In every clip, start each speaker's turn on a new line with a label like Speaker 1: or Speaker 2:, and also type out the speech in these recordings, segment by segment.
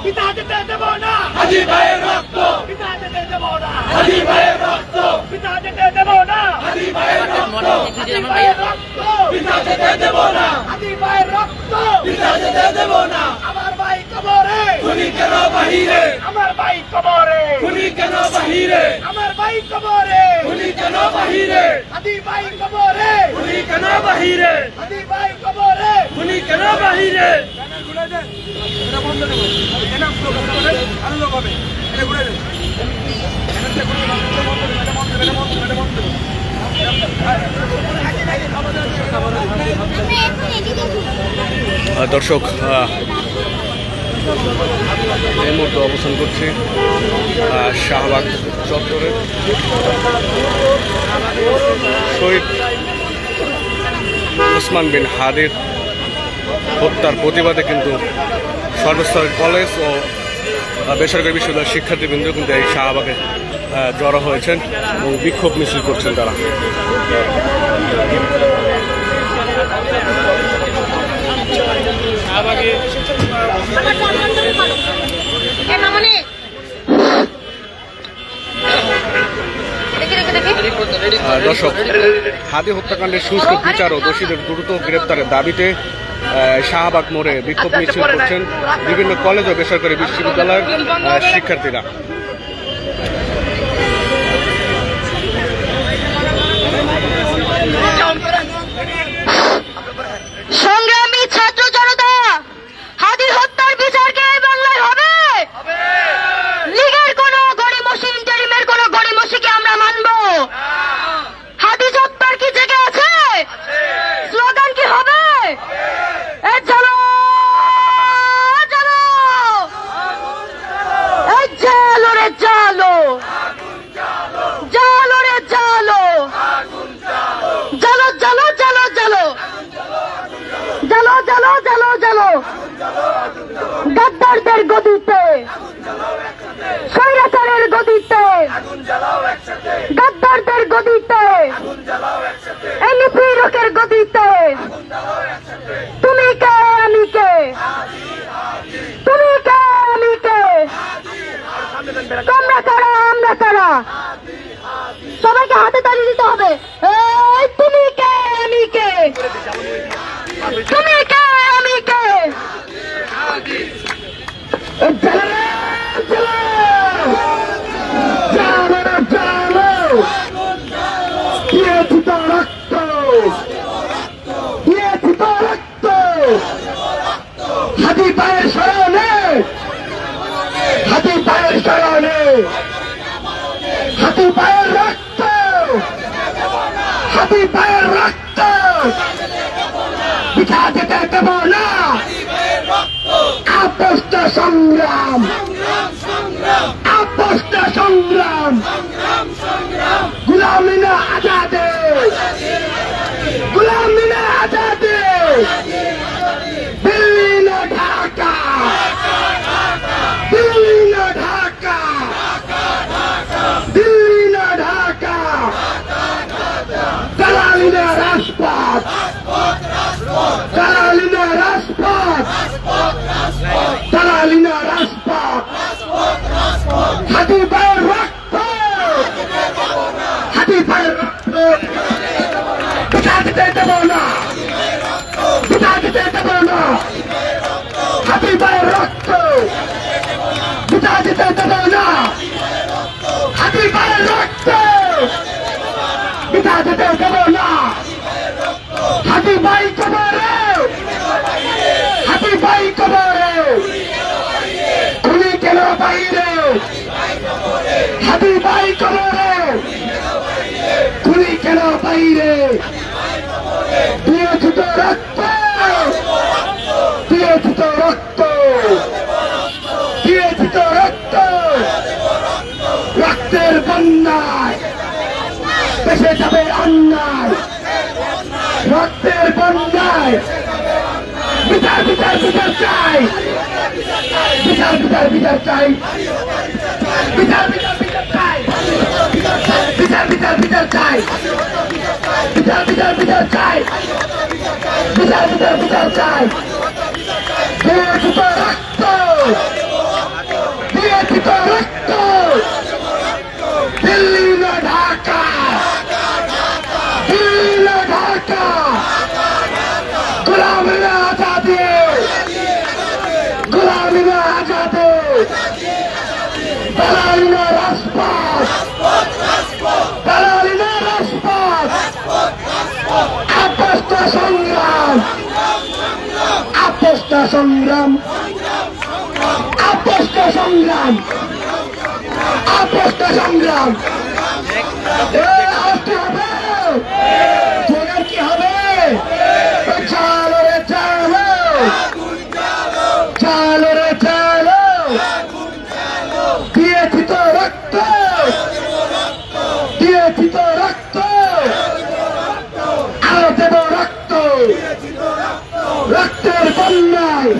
Speaker 1: পিতা যেতে দেব না হাদি ভাইয়ের রক্ত পিতা যেতে দেব না হাদি ভাইয়ের রক্ত পিতা যেতে দেব না হাদি ভাইয়ের রক্ত পিতা যেতে দেব না হাদি ভাইয়ের রক্ত পিতা যেতে দেব না আমার ভাই কবরে খুনি কেন বাহিরে আমার ভাই কবরে খুনি কেন বাহিরে আমার ভাই কবরে খুনি কেন বাহিরে হাদি ভাই কবরে খুনি কেন বাহিরে হাদি ভাই কবরে খুনি কেন বাহিরে এটা বন্ধ দেব এটা আলো হবে এটা ঘুরে দেব
Speaker 2: দর্শক এই মুহূর্তে অবস্থান করছি শাহবাগ চত্বরে শহীদ ওসমান বিন হাদির হত্যার প্রতিবাদে কিন্তু সর্বস্তরের কলেজ ও বেসরকারি বিশ্ববিদ্যালয়ের শিক্ষার্থীবৃন্দ কিন্তু এই শাহবাগে জড়ো হয়েছেন এবং বিক্ষোভ মিছিল করছেন তারা। দর্শক, হাদি হত্যাকাণ্ডের সুষ্ঠু বিচার ও দোষীদের দ্রুত গ্রেপ্তারের দাবিতে শাহবাগ মোড়ে বিক্ষোভ মিছিল করছেন বিভিন্ন কলেজ ও বেসরকারি বিশ্ববিদ্যালয়ের শিক্ষার্থীরা।
Speaker 3: সংগ্রামী ছাত্র জনতা, হাদির হত্যার বিচার কি এই বাংলায় হবে? লীগের কোন গড়িমসি, ইন্টারিমের কোন গড়িমসিকে আমরা মানব? হাদি হত্যার কি জেগে আছে? স্লোগান কি হবে? চলো চলো, জালো রে জালো, জালো রে জালো, জালো জালো জালো জালো, জালো জালো জালো জালো, গাদ্দারদের গদিতে, স্বৈরাচারের গদিতে, গাদ্দারদের গদিতে, এই নিপীড়কের গদিতে, তুমি কে আমি কে, তুমি কে আমি কে, তোমরা কারা আমরা কারা, সবাইকে হাতে তালি দিতে হবে। এই তুমি কে আমি কে, তুমি কে আমি কে,
Speaker 1: হাতি পায়ের শরণে, হাতি পায়ের শরণে, হাতি পায়ের রক্ত, হাতি পায়ের রক্ত পিঠা যেতে দেব না। আপোষ্ট সংগ্রাম, আপোষ্ট সংগ্রাম, গুলামি না আজাদে, গুলামি না আজাদে, দিল্লি না ঢাকা, দিল্লি না ঢাকা, দিল্লি না ঢাকা, দালালি না রাজপথ, দালালি না রাজপথ, দালালি না রাজপথ, হাতি পায়ের রক্ত, হাতি পায়ের রক্ত পিতা দিতে দেব না, পিতা দিতে দেব না, হাতি পায়ের রক্ত পিতা দিতে দেব না, হাতি পায়ের রক্ত পিতা দিতে দেব না, হাতি ভাই কবরে, হাতি ভাই কবরে, খুনি কেন বাইরে, হাতি ভাই কবরে, খুনি কেন বাইরে, দিয়েছি তো রক্ত, দিয়েছি তো রক্ত, দিয়েছি তো রক্ত, রক্তের বন্যায় দেশে যাবে অন্যায়, রক্তের বন্যায় বিচার বিচার বিচার চাই, বিচার বিচার বিচার চাই, বিচার বিচার বিচার চাই, বিচার বিচার বিচার চাই, বিচার বিচার বিচার চাই, বিচার বিচার বিচার চাই, দিয়েছি তো রক্ত, গোলামি না আজাদে, দালালি না রাজপথ, দালালি না রাজপথ, আপোষটা সংগ্রাম, আপোষটা সংগ্রাম, আপোষটা সংগ্রাম, আপোষটা সংগ্রাম। আসতে হবে, জোগাড় কি হবে? চালো রে চালো, চালো রে চালো, দিয়েছি তো রক্ত, দিয়েছি তো রক্ত, আরো দেব রক্ত, রক্তের বন্যায়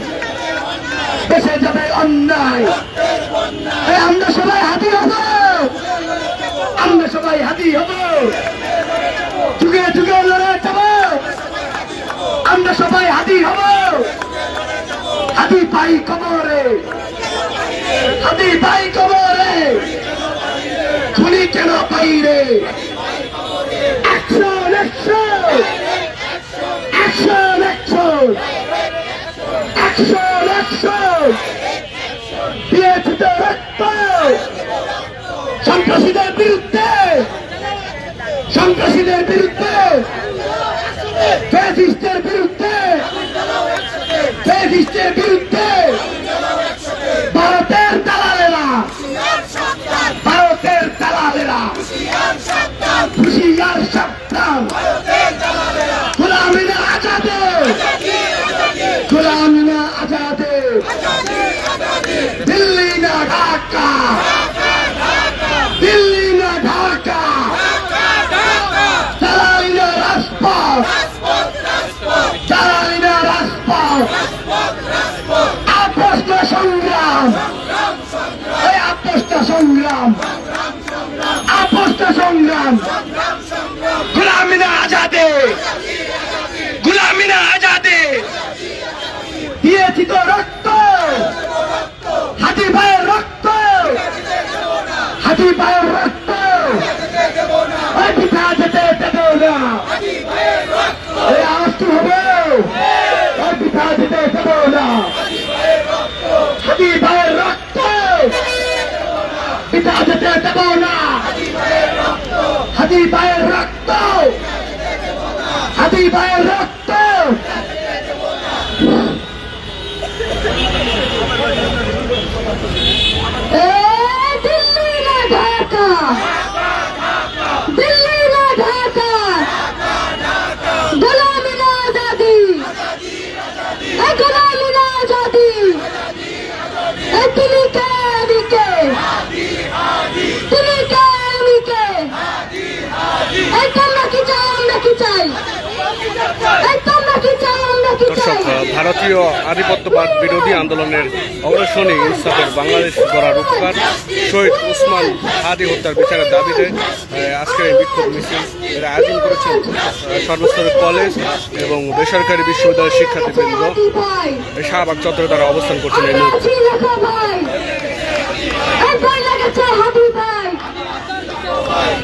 Speaker 1: বেসে যাবে অন্যায়। আমরা সবাই হাতি হব, আমরা সবাই হাতি হব, যুগে যুগে লড়ে যাব, আমরা সবাই হাতি হব। হাতি পাই কবরে, হাতি পাই কবরে, খুনি কেন পাইরে? Action action, action action, action action, দিয়েছি তো রক্ত, সন্ত্রাসীদের বিরুদ্ধে, সন্ত্রাসীদের বিরুদ্ধে, ফ্যাসিস্টের বিরুদ্ধে, ফ্যাসিস্টের বিরুদ্ধে, ভারতের দালালেরা, ভারতের দালালেরা, হুশিয়ার সাবধান, গোলামি না আজাদে, গোলামি না আজাদে, দিল্লি না ঢাকা, দিল্লি না ঢাকা, দালালি না রাজপথ, দালালি না রাজপথ, আপোষটা সংগ্রাম, এই আপোষটা সংগ্রাম, আপোষটা সংগ্রাম, গোলামি না আজাদে, গোলামি না আজাদে, দিয়েছি তো রক্ত, হাতি ভাইয়ের রক্ত, হাতি ভাইয়ের রক্ত, ওই পিঠা যেতে দেব না, এই আসতে হবে, ওই পিঠা যেতে দেব না, হাতি ভাইয়ের রক্ত, পিঠা যেতে দেব না, হাতি ভাইয়ের রক্ত, হাতি ভাইয়ের রক্ত। দিল্লি না ঢাকা, দিল্লি না ঢাকা, গোলামি না আজাদি, গোলামি না আজাদি, তুমি কে আমি কে, তুমি কে আমি কে, তোমরা কি চাই আমরা কি চাই, তোমরা কি চাই আমরা কি
Speaker 2: দর্শক,
Speaker 1: চাই।
Speaker 2: ভারতীয় আধিপত্যবাদ বিরোধী আন্দোলনের অগ্রসনী ইনসাফের বাংলাদেশ গড়ার উপকার শহীদ ওসমান হাদি হত্যার বিচারের দাবিতে আজকের এই বিক্ষোভ মিছিল এর আয়োজন করেছেন সর্বস্তরের কলেজ এবং বেসরকারি বিশ্ববিদ্যালয়ের শিক্ষার্থীবৃন্দ। শাহবাগ চত্বরে তারা অবস্থান করছেন এই মুহূর্তে।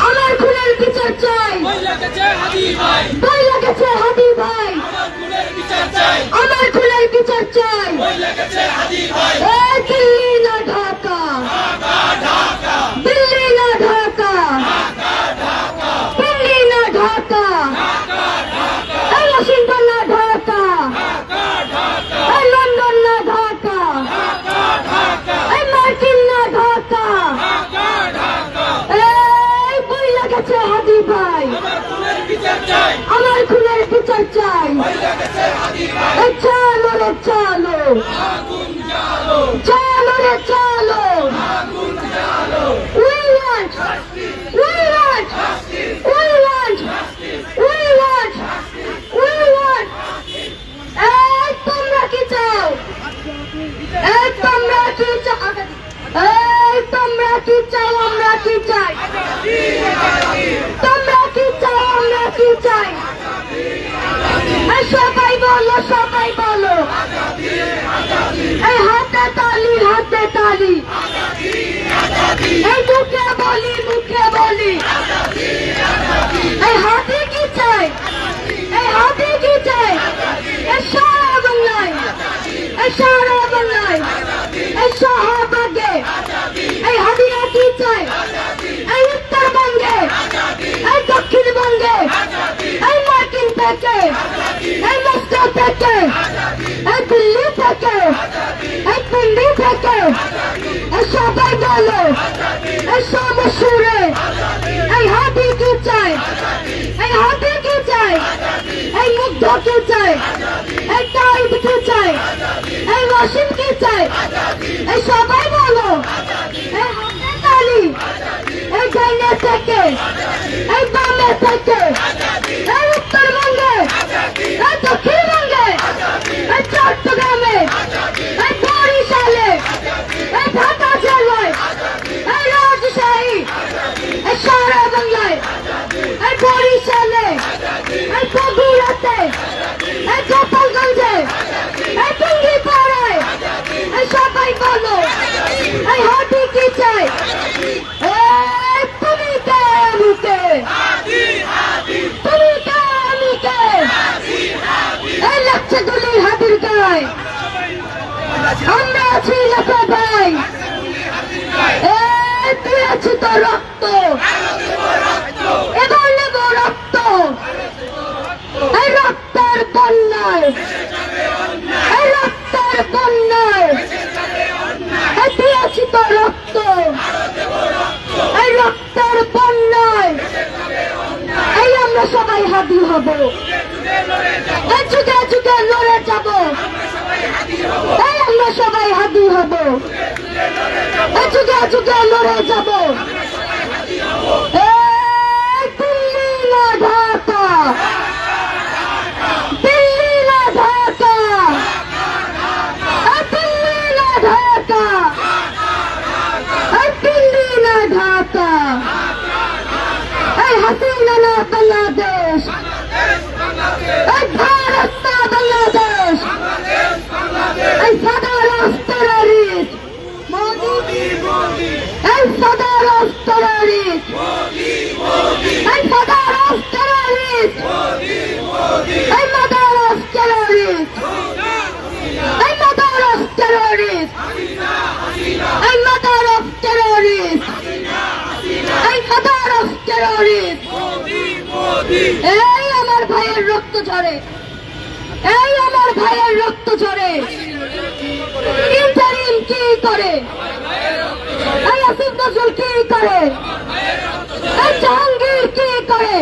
Speaker 1: আমার খুনের বিচার চাই, বই লেগেছে হাদি ভাই, আমার খুনের বিচার চাই, দিল্লি না ঢাকা, দিল্লি না ঢাকা, দিল্লি না ঢাকা, ওয়াশিংটন না ঢাকা, লন্ডন না ঢাকা, মার্কিন না ঢাকা, বই লেগেছে হাদি ভাই, আমার খুনের বিচার চাই, চালো রে চালো, চালো রে চালো, we want, we want, we want, we want, we want, তোমরা কি চাও, তোমরা কি চাও, তোমরা কি চাও আমরা কি চাই, তোমরা কি চাও আমরা কি চাই, সবাই বলো, সবাই বলো, এই হাতে তালি, হাতে তালি, এই মুখে বলি, মুখে বলি, এই হাতে কি চাই, এই হাতে কি চাই, এই সারা বাংলায়, এই সারা বাংলায়,
Speaker 3: থেকে, এই মস্কো থেকে, এই দিল্লি থেকে, এই পিন্ডি থেকে, এই সবাই বলো, এই সমসুরে, এই হাতি কি চাই, এই হাতি কি চাই, এই মুগ্ধ কি চাই, এই টাইড কি চাই, এই ওয়াসিম কি চাই, এই সবাই বলো, এই হাতে তালি, এই ডাইনে থেকে, এই বামে থেকে, এই উত্তরবঙ্গে, এই দক্ষিণবঙ্গে, এই চট্টগ্রামে, এই বরিশালে, এই ঢাকা জেলায়, এই রাজশাহী, এই সারা বাংলায়, এই বরিশালে, এই বগুড়াতে, এই গোপালগঞ্জে, এই টুঙ্গিপাড়ায়, এই সবাই বলো, এই হাতি কি চাই, এই তুমি কে আমি কে, তুমি কে আমি কে, এই লাগছে গুলির হাতির গায়ে, আমরা আছি লেখা ভাই, এই দিয়েছি তো রক্ত, এবার নেব রক্ত, এই রক্তের বন্যায়, এই রক্তের বন্যায়, এই দিয়েছি তো রক্ত, এই রক্তের বন্যায়, এই আমরা সবাই হাতি হব, এই যুগে যুগে লড়ে যাব, এই আমরা সবাই হাতি হব, এই যুগে যুগে লড়ে যাব, এই দিল্লি না ঢাকা, দিল্লি না ঢাকা, এই দিল্লি না ঢাকা, এই দিল্লি না ঢাকা, এই হাসিনা না বাংলাদেশ, এই ভারত না বাংলাদেশ, এই সাদা রাষ্ট্রের মোদি, এই সাদা রাষ্ট্রের, এই সাদা রাষ্ট্রের, এই মাদা রাষ্ট্রের, এই মাদা রাষ্ট্রের, এই মাদা রাষ্ট্রের, এই সাদা রাষ্ট্রের, এই আমার ভাইয়ের রক্ত ঝরে, এই আমার ভাইয়ের রক্ত ঝরে, ইন্টারিম কি করে, এই আসিফ নজরুল কি করে, এই জাহাঙ্গীর কি করে,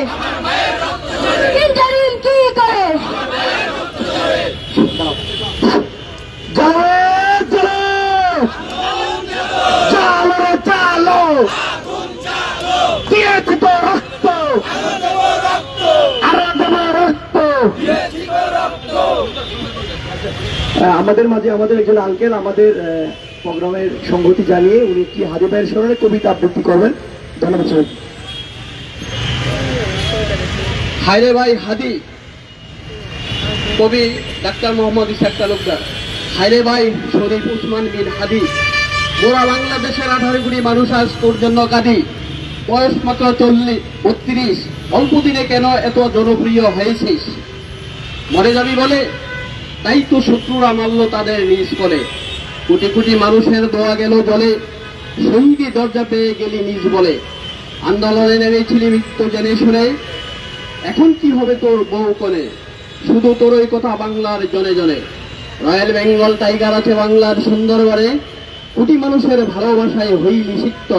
Speaker 3: ইন্টারিম কি করে, চালো চালো দিয়েছি তো রক্ত, আরো দেবো রক্ত।
Speaker 4: আমাদের মাঝে আমাদের একজন আঙ্কেল আমাদের প্রোগ্রামের সংগতি জানিয়ে উনি কি হাদি ভাইয়ের স্মরণে কবিতা আবৃত্তি করবেন। ধন্যবাদ স্যার। হায়রে ভাই হাদি, কবি ডাক্তার মোহাম্মদ ইসহাক তালুকদার। হায়রে ভাই শরীফ উসমান বিন হাদি, গোড়া বাংলাদেশের 18 কোটি মানুষ আজ তোর জন্য কাঁদি। বয়স মাত্র 32, অল্প দিনে কেন এত জনপ্রিয় হয়েছিস? মরে যাবি বলে তাই তো শত্রুরা মারল তাদের নিজ করে। কোটি কোটি মানুষের দোয়া গেল জলে, শহীদি দরজা পেয়ে গেলি নিজ বলে। আন্দোলনে নেমেছিলি মৃত্যু জেনে শুনে, এখন কি হবে তোর বউ কোণে? শুধু তোর ওই কথা বাংলার জনে জনে। রয়্যাল বেঙ্গল টাইগার আছে বাংলার সুন্দরবনে, কোটি মানুষের ভালোবাসায় হইলি সিক্ত।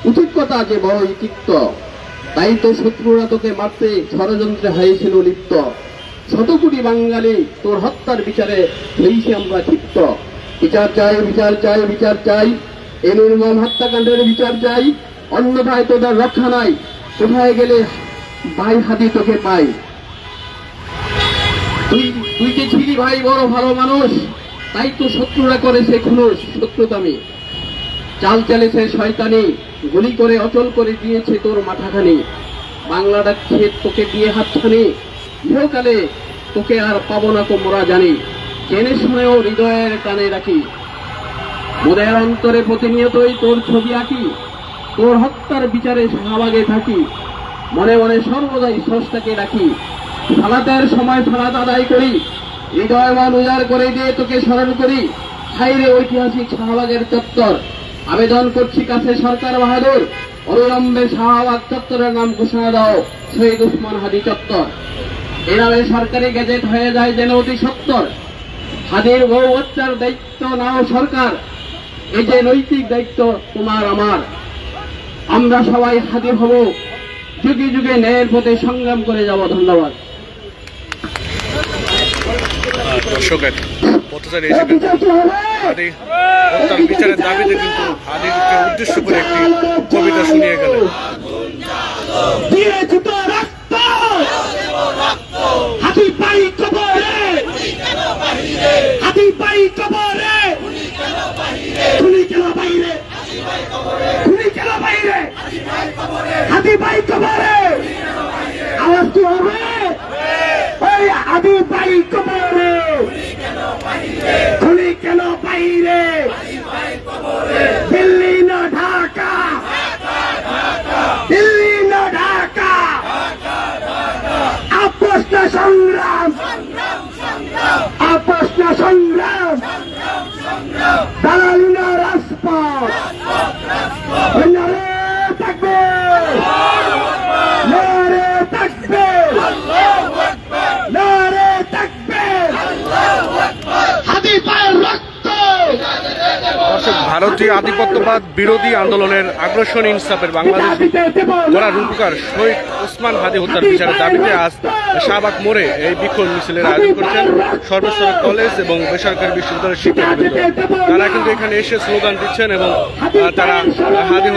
Speaker 4: উচিত কথা যে বড়ই তিক্ত, তাই তো শত্রুরা তোকে মারতে ষড়যন্ত্রে হয়েছিল লিপ্ত। শত কোটি বাঙালি তোর হত্যার বিচারে হয়েছি আমরা ক্ষিপ্ত। বিচার চাই, বিচার চাই, বিচার চাই, এ নির্মম হত্যাকাণ্ডের বিচার চাই। অন্যথায় তোদের রক্ষা নাই, কোথায় গেলে ভাই হাদি তোকে পাই। তুই যে ছিলি ভাই বড় ভালো মানুষ, তাই তো শত্রুরা করেছে খুনুস শত্রুতামি। চাল চালেছে শয়তানি, গুলি করে অচল করে দিয়েছে তোর মাথাখানি। বাংলাটা খেয়ে তোকে দিয়ে হাতছানি, ইহকালে তোকে আর পাবো না কো মোরা জানি। জেনে শুনেও হৃদয়ের টানে রাখি, মোদের অন্তরে প্রতিনিয়তই তোর ছবি আঁকি। তোর হত্যার বিচারে শাহবাগে থাকি, মনে মনে সর্বদাই স্রষ্টাকে রাখি। সালাতের সময় সালাত আদায় করি, হৃদয় মান উজাড় করে দিয়ে তোকে স্মরণ করি। হাইরে ঐতিহাসিক শাহবাগের চত্বর, আবেদন করছি কাছে সরকার বাহাদুর, অবিলম্বে শাহবাগ চত্বরের নাম ঘোষণা দাও শহীদ উসমান হাদি চত্বর। এভাবে সরকারি গ্যাজেট হয়ে যায় যেন অতি সত্বর। হাদির বউ হত্যার দায়িত্ব নাও সরকার, এই যে নৈতিক দায়িত্ব তোমার আমার। আমরা সবাই হাদি হব, যুগে যুগে ন্যায়ের পথে সংগ্রাম করে যাব। ধন্যবাদ।
Speaker 2: দর্শকের পথচারী এসে কিন্তু হাদি হত্যার বিচারের দাবিতে কিন্তু হাদিকে উদ্দেশ্য করে একটি কবিতা শুনিয়ে গেলেন।
Speaker 1: দিয়েছি তো রক্ত, হাতি পাই কবরে, হাতি পাই কবরে, খুনি কেন বাইরে, খুনি কেন বাইরে, হাতি পাই কবরে, আওয়াজ কি হবে? ওই হাতি পাই কবরে, খুনি কেন বাইরে, দিল্লি না ঢাকা, দিল্লি না ঢাকা, আপোষ না সংগ্রাম, আপোষ না সংগ্রাম, দালালি না রাজপথ, নারে তাকবীর, নারে তাকবীর, নারে তাকবীর, হাদি পায়ের রক্ত।
Speaker 2: দর্শক, ভারতীয় আধিপত্যবাদ বিরোধী আন্দোলনের আগ্রাসন ইনসাফের বাংলাদেশ গড়ার রূপকার শহীদ ওসমান হাদি হত্যার বিচারের দাবিতে আজ শাহবাগ মোড়ে এই বিক্ষোভ মিছিলের আয়োজন করেছেন সর্বস্তরের কলেজ এবং বেসরকারি বিশ্ববিদ্যালয়ের শিক্ষার্থীবৃন্দ। তারা কিন্তু এখানে এসে স্লোগান দিচ্ছেন এবং তারা হাদি